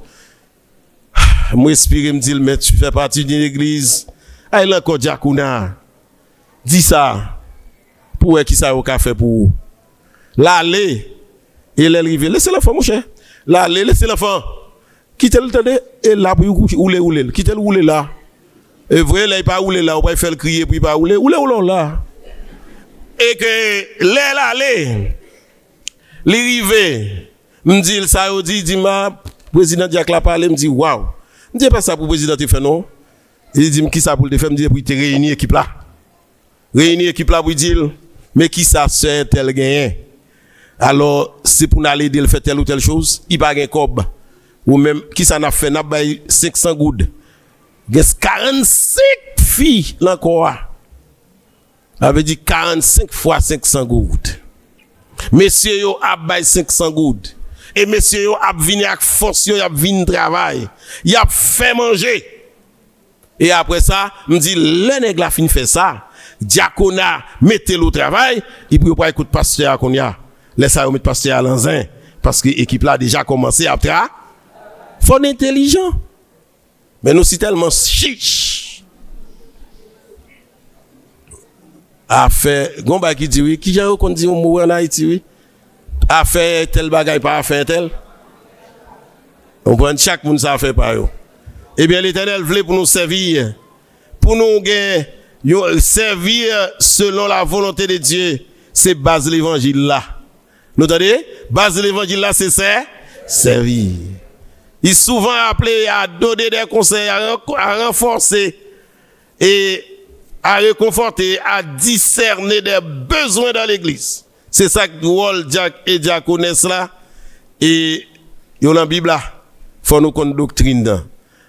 Moi respire me dit mais tu fais partie d'une église. Ah il encore diaconas. Dis ça. Pour qui ça au café pour l'aller et l'arriver. Laissez l'enfant mon cher. L'aller laissez l'enfant. Quittez le tendez et là pour rouler. Quittez le rouler là. Et vrai, là, il pas rouler là, on va faire crier, puis il pas rouler là. Et que, l'aller, l'arrivée, me dit, ça, dit, ma, président Diak la parlé, me dit, waouh. Me dit, pas ça pour président te fait non. Il dit, qui ça pour te faire, me dit, pour te réunir équipe là. Réunir équipe là pour dire, mais qui ça, c'est un tel gagnant. Alors, c'est pour aller aider, faire telle ou telle chose, il pas gagne cob. Ou même, qui ça n'a fait, n'a pas 500 goudes. Il y a 45 filles encore. Avait dit 45 fois 500 gouttes. Messieurs yo a bay 500 gouttes. Et messieurs yo a vini avec force yo a vini travail. Y a fait manger. Et après ça, me dit le nèg la fin fait ça. Diaconat mettez le travail, il peut pas écouter pasteur qu'on y a. Laisse ça mettre pasteur à l'anzin parce que l'équipe là déjà commencé à travailler. Faut intelligent. Mais nous, c'est tellement chiche. a fait gomba qui dit oui qui j'ai qu'on dit on mourir en Haïti oui a fait tel bagage pas a fait tel on prend chaque monde ça fait par eux. Eh bien l'Éternel voulait pour nous servir pour nous servir selon la volonté de Dieu c'est base l'évangile là nous entendez base l'évangile là c'est ça servir il est souvent appelé à donner des conseils à renforcer et à réconforter, à discerner des besoins dans l'église. C'est ça que rôle et diaconesse là. Et dans la Bible là, faut nous connaître doctrine.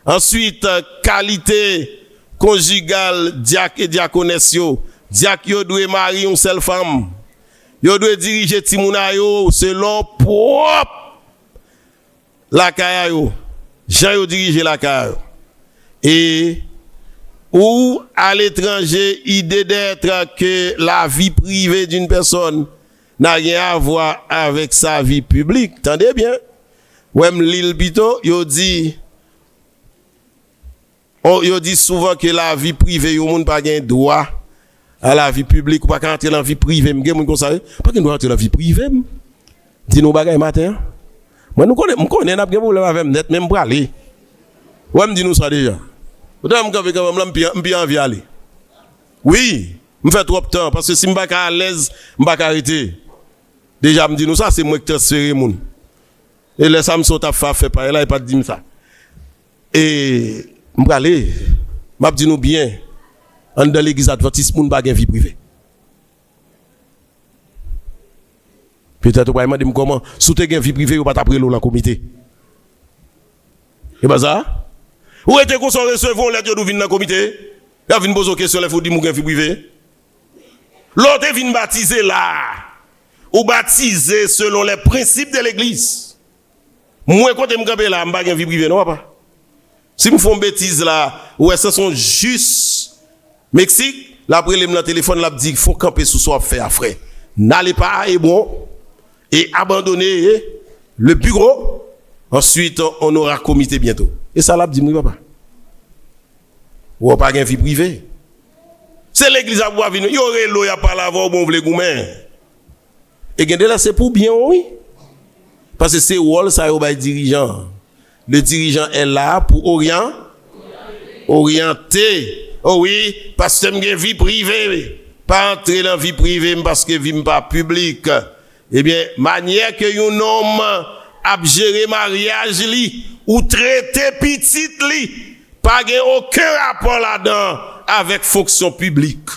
Ensuite, qualité conjugale, diacre et diaconesse yo. Diacre yo doit marier une seule femme. Yo doit diriger Timouna yo selon propre la kaya yo. Jean yo diriger la kaya yo. Et ou à l'étranger, idée d'être que la vie privée d'une personne n'a rien à voir avec sa vie publique. Tendez bien. Ou même l'île Pito, yo dit souvent que la vie privée, yo moun pas gain droit à la vie publique ou pas entrer dans la vie privée. M'gen moun comme ça, pas gain droit entrer dans la vie privée. Dis nous bagay matin. Moi nous connais n'a pas problème avec net même pour aller. Ou me dit nous ça déjà. Pourtant, je suis envie d'aller. Oui, je fais trop de temps parce que si je ne suis pas à l'aise, je ne vais pas arrêter. Déjà, je me dis, nous, ça, c'est moi qui transfère les gens. Et les femmes sont à faire par là, et pas dire ça. Et je vais aller, je vais dire nous bien, dans l'église adventiste, je ne vais pas avoir vie privée. Peut-être que vous me dire comment, si tu as une vie privée, vous ne pouvez pas t'appeler dans le comité. Et bien ça? Où était qu'on s'en recevons les dieux nous viennent dans le comité? Il y a une poser question, il faut dire que vie privée. L'autre vient baptiser là. Ou baptiser selon les principes de l'église. Moi, quand je me là, je n'ai pas vie privée, non pas? Si je fais une bêtise là, ouais, ce sont juste Mexique, là, après, le téléphone, là, dit qu'il faut camper sous soi, faire frère. N'allez pas et bon, et abandonner le bureau. Ensuite, on aura comité bientôt. Et ça l'a dit, oui, papa. Ou pas de vie privée. C'est l'église à boire venir. Il y aurait l'eau, il n'y a pas la voix, bon, vle goumen. Et là, c'est pour bien, oui. Parce que c'est rôle, ça y est, dirigeant. Le dirigeant est là pour orienter. Oh oui, parce que j'ai une vie privée. Pas entrer dans la vie privée parce que je ne vis pas public. Eh bien, manière que un homme a géré mariage li ou traiter petite li, pas aucun rapport là-dedans avec fonction publique.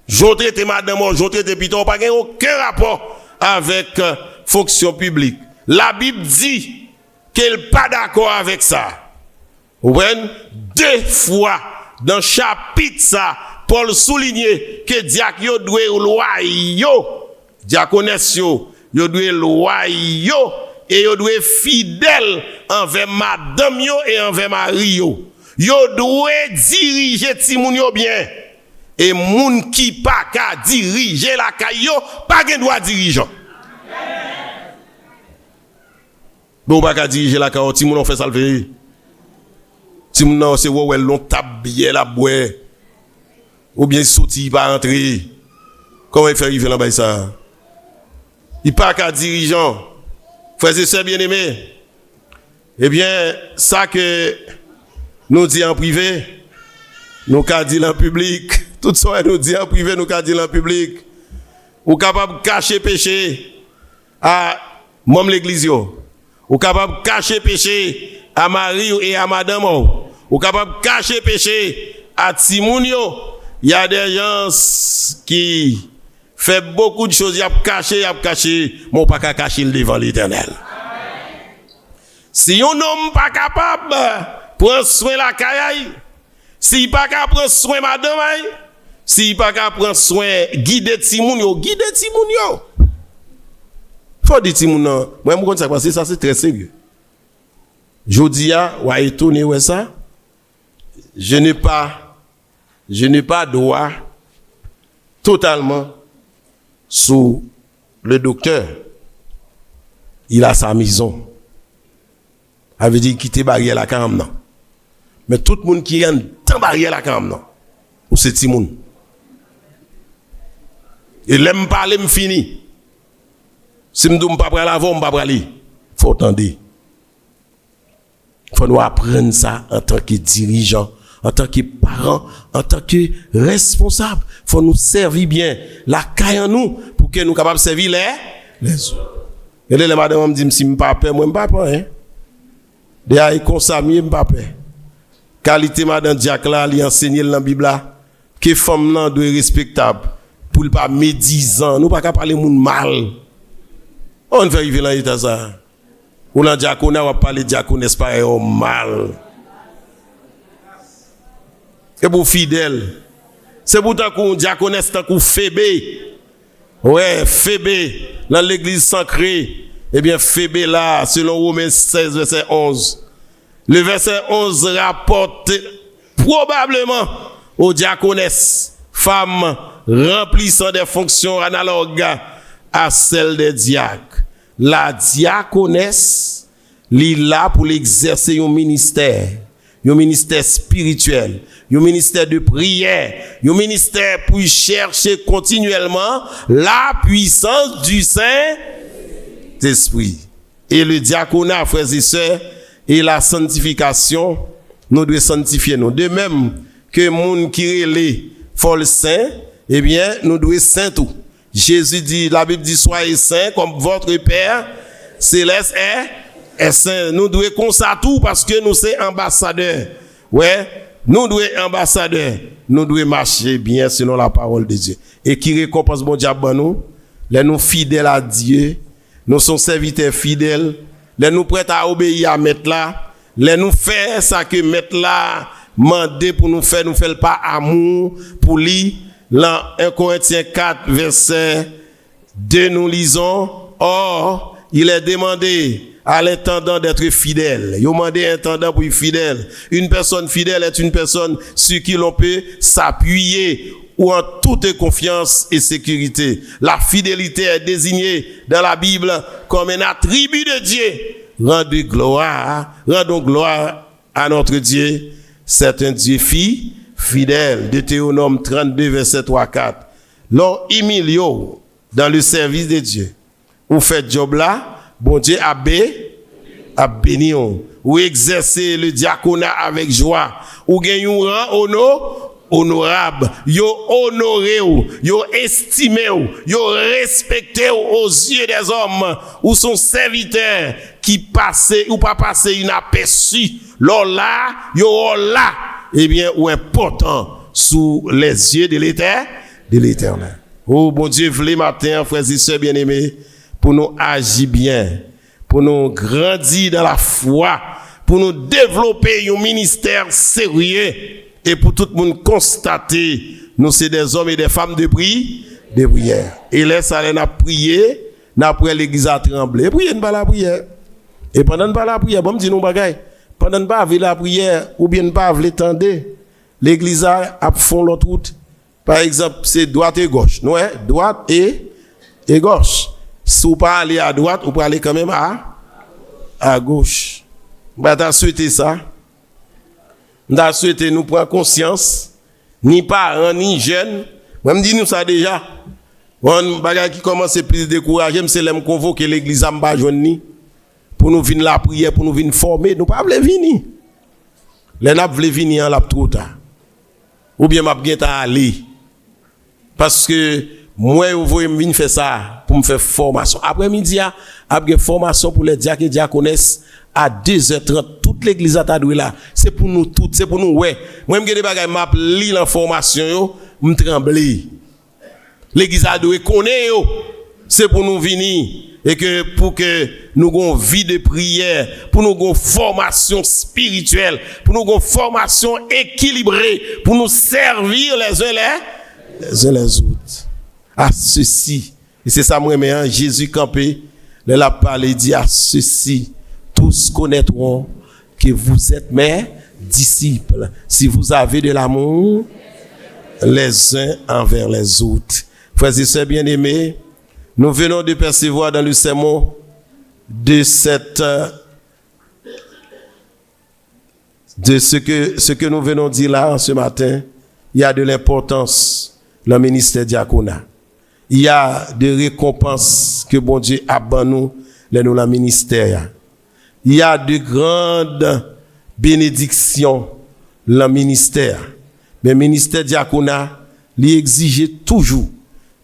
Je traite madame, je traite piton, pas aucun rapport avec fonction publique. La Bible dit qu'elle n'est pas d'accord avec ça. Vous voyez, 2 fois dans le chapitre ça, Paul souligne que diacre yo doit loyaux, diaconesse yo doit loyaux et yo doit fidèle envers madame yo et envers mari yo. Yo doit diriger ti moun yo bien. Et moun qui pas ka diriger la kayo, pas gen droit dirigeant. Bon pas ka diriger la kayo, ti moun on fait ça le faire. Ti moun non c'est ouais l'on tape bien la boire. Ou bien sorti pas entrer. Comment il fait arriver là-bas ça? Il pas qu'à dirigeant. Frères et sœurs bien-aimés. Eh bien, ça que nous dit en privé, nous qu'a dit en public. Tout ça nous dit en privé, nous qu'a dit en public. Ou capable de cacher péché à même l'église yo. Ou capable de cacher péché à Marie et à madame. Ou capable de cacher péché à Timoun yo. Il y a des gens qui font beaucoup de choses, ils ont caché, mais on pas qu'à cacher devant l'Éternel. Si un homme pas capable de prendre soin de la caille, s'il pas capable de prendre soin de madame, s'il pas capable de prendre soin guider Timoun yo, faut dire Timoun non. Moi je me ça parce que ça c'est très sérieux. Jodia, wa étonné ouais ça. Je n'ai pas droit totalement sous le docteur. Il a sa maison. Ça veut dire quitter barrière la cam non. Mais tout le monde qui rentre dans barrière la cam non. Ou c'est Timoun. Et l'aime parler, me fini. Si me dis pas pour l'avant, me pas pour aller. Faut entendre. Faut nous apprendre ça en tant que dirigeant, en tant que parent, en tant que responsable. Faut nous servir bien la caille en nous pour que nous capables de servir les autres. Et là, les madame me dit si me pas peur, moi me pas peur hein. Derrière comme ça, me pas peur. Qualité madame Jack là, il enseigne dans la Bible là que femme là doit respectable pour pas médisant, nous pas capable parler moun mal. On fait arriver dans l'état ça. Ou dans diaconé, on va parler diaconesse pareil au mal. Et pour fidèle. C'est pour tant qu'on diaconesse tant qu'on Phébé. Ouais, Phébé dans l'église sacrée. Eh bien Phébé là, selon Romains 16 verset 11. Le verset 11 rapporte probablement aux diaconesses, femmes remplissant des fonctions analogues à celles des diacres. La diaconesse, elle là pour l'exercer un ministère spirituel, un ministère de prière, un ministère pour chercher continuellement la puissance du Saint-Esprit. Et le diaconat, frères et sœurs, et la sanctification, nous devons sanctifier nous. De même que moun qui relève fol saint, eh bien, nous devons saint tout. Jésus dit, la Bible dit, soyez saints comme votre Père céleste est saint. Nous devons comme ça tout parce que nous sommes ambassadeurs. Ouais, nous devons ambassadeurs. Nous devons marcher bien selon la parole de Dieu. Et qui récompense bon diable nous, les nous fidèles à Dieu, nous sommes serviteurs fidèles, les nous prêts à obéir à mettre là, les nous faire ça que mettre là, mandé pour nous faire pas amour pour lui. Dans 1 Corinthiens 4, verset 2, nous lisons, or, il est demandé à l'intendant d'être fidèle. Il a demandé à l'intendant pour être fidèle. Une personne fidèle est une personne sur qui l'on peut s'appuyer ou en toute confiance et sécurité. La fidélité est désignée dans la Bible comme un attribut de Dieu. Rendons gloire à notre Dieu. C'est un Dieu fidèle. Deutéronome 32, verset 3-4. L'on Emilio dans le service de Dieu. Ou fait job là, bon Dieu a béni. Ou exercer le diaconat avec joie. Ou gagne un rang honorable. Yo honoré ou, yo estimé ou, yo respecté aux yeux des hommes. Ou son serviteur qui passait ou pas passé inaperçu. Là, yo là. Eh bien, ou important sous les yeux de l'Éternel. Oh, bon Dieu, voulez matin, frères et sœurs bien-aimés, pour nous agir bien, pour nous grandir dans la foi, pour nous développer un ministère sérieux, et pour tout le monde constater, nous sommes des hommes et des femmes de prière. Et laisse aller n'a prier, après l'église a tremblé. Priez pas la prière. Et pendant pas la prière, bon, me dit nous bagaille. Pendant pas la prière, ou bien pas l'étendre, l'église a fond l'autre route. Par exemple, c'est droite et gauche. Non, droite et gauche. Si vous pas aller à droite, vous pouvez aller quand même à gauche. Bah, t'as souhaité ça. T'as souhaité nous prendre conscience, ni parents, ni jeunes. Moi, me dis nous ça déjà. On bagage qui commence à plus décourager, c'est l'aime convoquer l'église à m'ba joindre pour nous venir la prière, pour nous venir former, nous pas voulons venir. Les n'a voulu venir en la trop tard. Ou bien m'a bien aller. Parce que moi vous voyez me venir faire ça pour me faire formation. Après-midi après formation pour les diacres et diaconesses à 2h30 toute l'église à Tadoui là. C'est pour nous toutes, c'est pour nous ouais. Moi me des bagages m'a li l'information yo, me trembler. L'église à Tadoui connaît yo. C'est pour nous venir. Et que pour que nous ayons une vie de prière, pour nous ayons une formation spirituelle, pour nous ayons une formation équilibrée, pour nous servir les uns les autres. À ceci, et c'est ça moi hein, Jésus campé, il a parlé, dit à ceci, tous connaîtront que vous êtes mes disciples, si vous avez de l'amour les uns envers les autres. Frères et sœurs bien-aimés, nous venons de percevoir dans le sermon de ce que nous venons de dire là ce matin, il y a de l'importance dans le ministère diaconat. il y a des récompenses que bon Dieu a ban nous dans le ministère. Il y a de grandes bénédictions dans le ministère. Mais le ministère diaconat, il exige toujours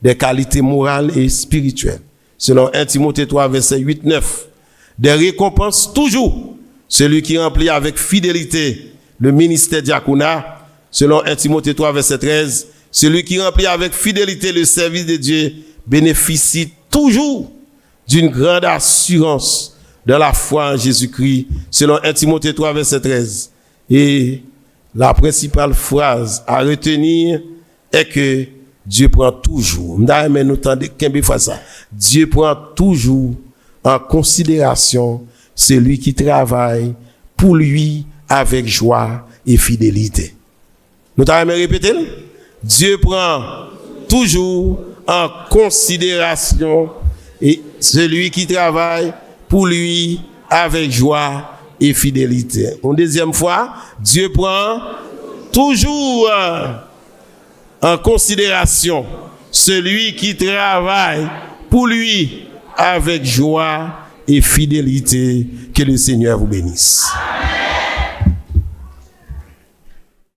des qualités morales et spirituelles. Selon 1 Timothée 3, verset 8-9. Des récompenses toujours. Celui qui remplit avec fidélité le ministère diaconat, selon 1 Timothée 3, verset 13, celui qui remplit avec fidélité le service de Dieu bénéficie toujours d'une grande assurance dans la foi en Jésus-Christ, selon 1 Timothée 3, verset 13. Et la principale phrase à retenir est que Dieu prend toujours, Dieu prend toujours en considération celui qui travaille pour lui avec joie et fidélité. Nous t'avons répété? Dieu prend toujours en considération et celui qui travaille pour lui avec joie et fidélité. Une deuxième fois, Dieu prend toujours en considération celui qui travaille pour lui avec joie et fidélité. Que le Seigneur vous bénisse.